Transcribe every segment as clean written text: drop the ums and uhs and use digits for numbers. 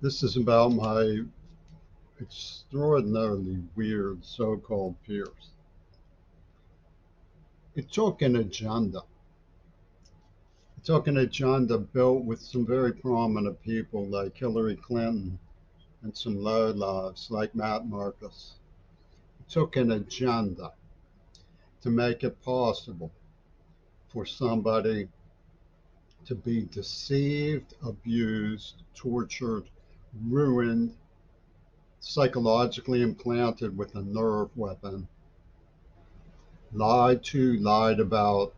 This is about my extraordinarily weird so-called peers. It took an agenda. It took an agenda built with some very prominent people like Hillary Clinton and some lowlifes like Matt Marcus. It took an agenda to make it possible for somebody to be deceived, abused, tortured, ruined, psychologically implanted with a nerve weapon, lied about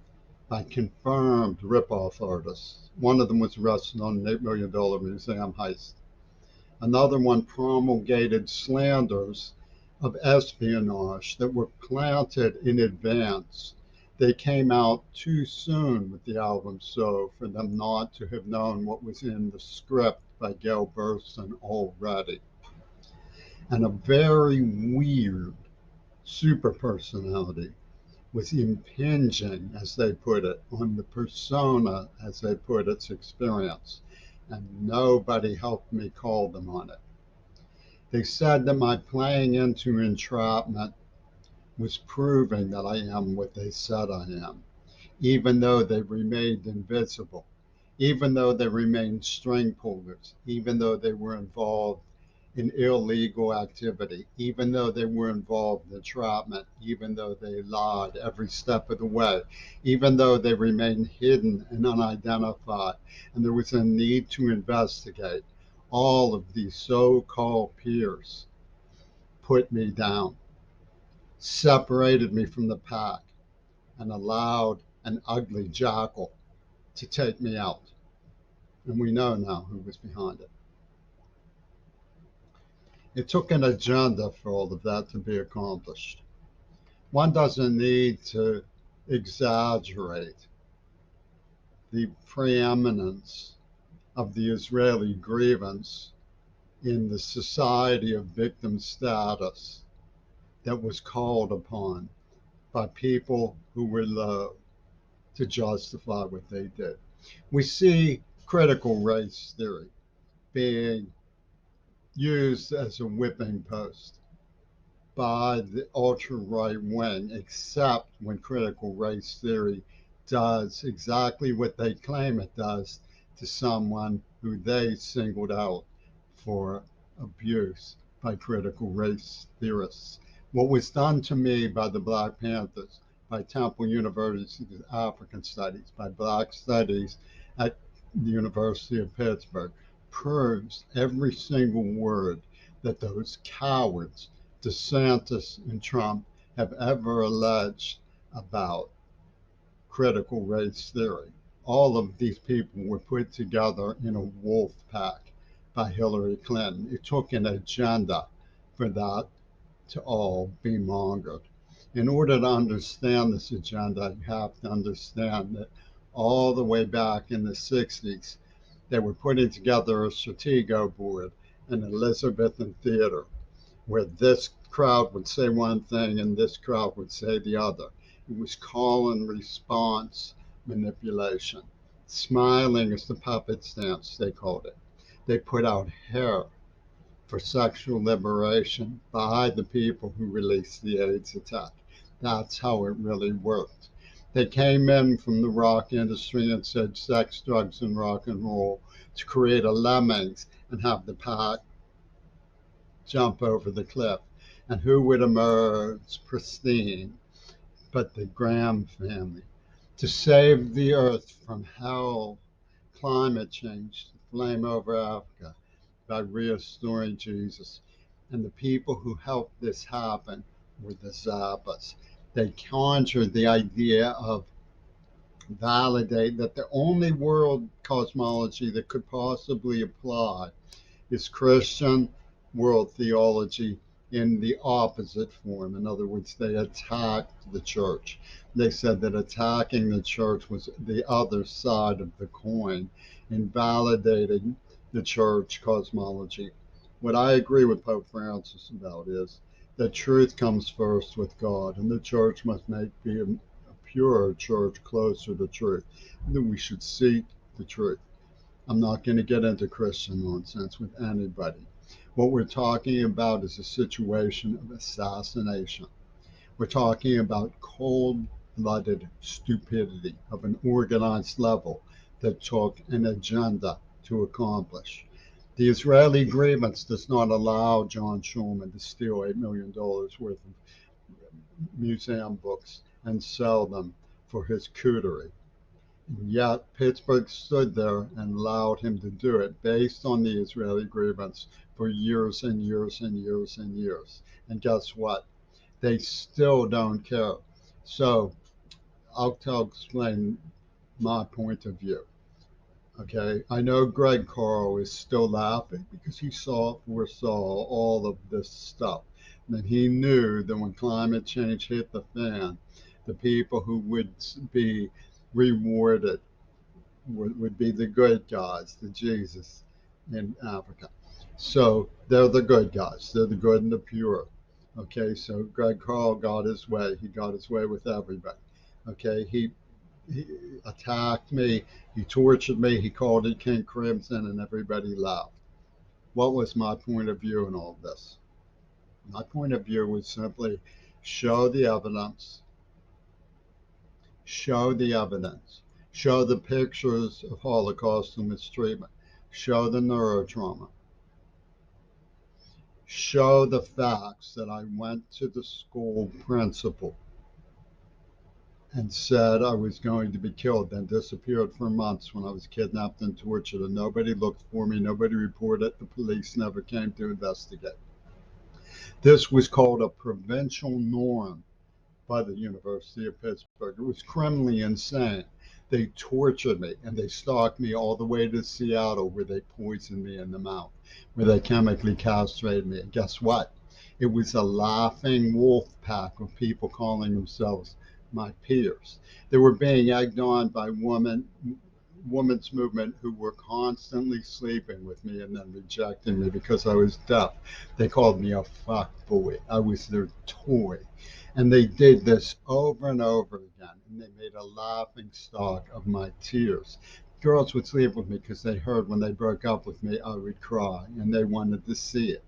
by confirmed ripoff artists. One of them was arrested on an $8 million museum heist. Another one promulgated slanders of espionage that were planted in advance. They came out too soon with the album So for them not to have known what was in the script by Gail Burstyn already. And a very weird super personality was impinging, as they put it, on the persona, as they put its experience. And nobody helped me call them on it. They said that my playing into entrapment was proving that I am what they said I am, even though they remained invisible, even though they remained string pullers, even though they were involved in illegal activity, even though they were involved in entrapment, even though they lied every step of the way, even though they remained hidden and unidentified, and there was a need to investigate. All of these so-called peers put me down, separated me from the pack, and allowed an ugly jackal to take me out. And we know now who was behind it. It took an agenda for all of that to be accomplished. One doesn't need to exaggerate the preeminence of the Israeli grievance in the society of victim status that was called upon by people who were low to justify what they did. We see critical race theory being used as a whipping post by the ultra right wing, except when critical race theory does exactly what they claim it does to someone who they singled out for abuse by critical race theorists. What was done to me by the Black Panthers, by Temple University's African Studies, by Black Studies at the University of Pittsburgh, proves every single word that those cowards, DeSantis and Trump, have ever alleged about critical race theory. All of these people were put together in a wolf pack by Hillary Clinton. It took an agenda for that to all be mongered. In order to understand this agenda, you have to understand that all the way back in the 60s, they were putting together a Stratego board in Elizabethan theater where this crowd would say one thing and this crowd would say the other. It was call and response manipulation. Smiling is the puppet stance, they called it. They put out hair for sexual liberation by the people who released the AIDS attack. That's how it really worked. They came in from the rock industry and said sex, drugs, and rock and roll to create a lemmings and have the pack jump over the cliff. And who would emerge pristine but the Graham family to save the earth from hell, climate change, to flame over Africa by restoring Jesus. And the people who helped this happen were the Zappas. They conjured the idea of validate that the only world cosmology that could possibly apply is Christian world theology in the opposite form. In other words, they attacked the church. They said that attacking the church was the other side of the coin, invalidating the church cosmology. What I agree with Pope Francis about is that truth comes first with God, and the church must be a pure church closer to truth. And that we should seek the truth. I'm not going to get into Christian nonsense with anybody. What we're talking about is a situation of assassination. We're talking about cold blooded stupidity of an organized level that took an agenda to accomplish. The Israeli grievance does not allow John Schulman to steal $8 million worth of museum books and sell them for his cootery. And yet, Pittsburgh stood there and allowed him to do it based on the Israeli grievance for years and years and years and years. And guess what? They still don't care. So I'll explain my point of view. Okay, I know Greg Carl is still laughing because he foresaw all of this stuff. And he knew that when climate change hit the fan, the people who would be rewarded would be the good guys, the Jesus in Africa. So they're the good guys. They're the good and the pure. Okay, so Greg Carl got his way. He got his way with everybody. Okay, he attacked me. He tortured me. He called it King Crimson, and everybody laughed. What was my point of view in all this? My point of view was simply show the evidence, show the evidence, show the pictures of Holocaust and mistreatment, show the neurotrauma, show the facts that I went to the school principal and said I was going to be killed, then disappeared for months when I was kidnapped and tortured, and nobody looked for me, nobody reported, the police never came to investigate. This was called a provincial norm by the University of Pittsburgh. It was criminally insane. They tortured me and they stalked me all the way to Seattle, where they poisoned me in the mouth, where they chemically castrated me. And guess what? It was a laughing wolf pack of people calling themselves my peers. They were being egged on by women's movement who were constantly sleeping with me and then rejecting me because I was deaf. They called me a fuck boy. I was their toy. And they did this over and over again. And they made a laughing stock of my tears. Girls would sleep with me because they heard when they broke up with me, I would cry. And they wanted to see it.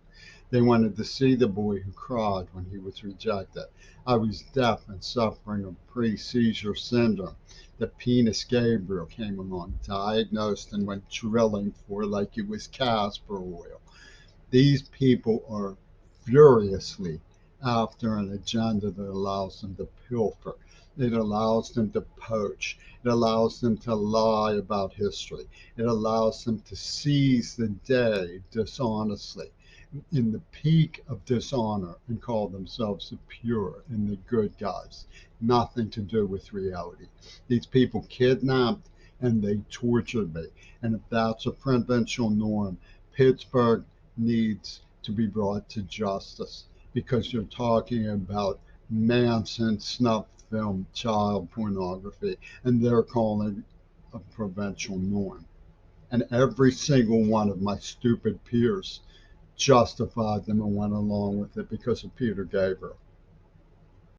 They wanted to see the boy who cried when he was rejected. I was deaf and suffering of pre-seizure syndrome. The penis Gabriel came along, diagnosed, and went drilling for like it was castor oil. These people are furiously after an agenda that allows them to pilfer. It allows them to poach. It allows them to lie about history. It allows them to seize the day dishonestly in the peak of dishonor and call themselves the pure and the good guys. Nothing to do with reality. These people kidnapped and they tortured me. And if that's a provincial norm, Pittsburgh needs to be brought to justice, because you're talking about Manson snuff film child pornography, and they're calling a provincial norm. And every single one of my stupid peers justified them and went along with it because of Peter Gabriel.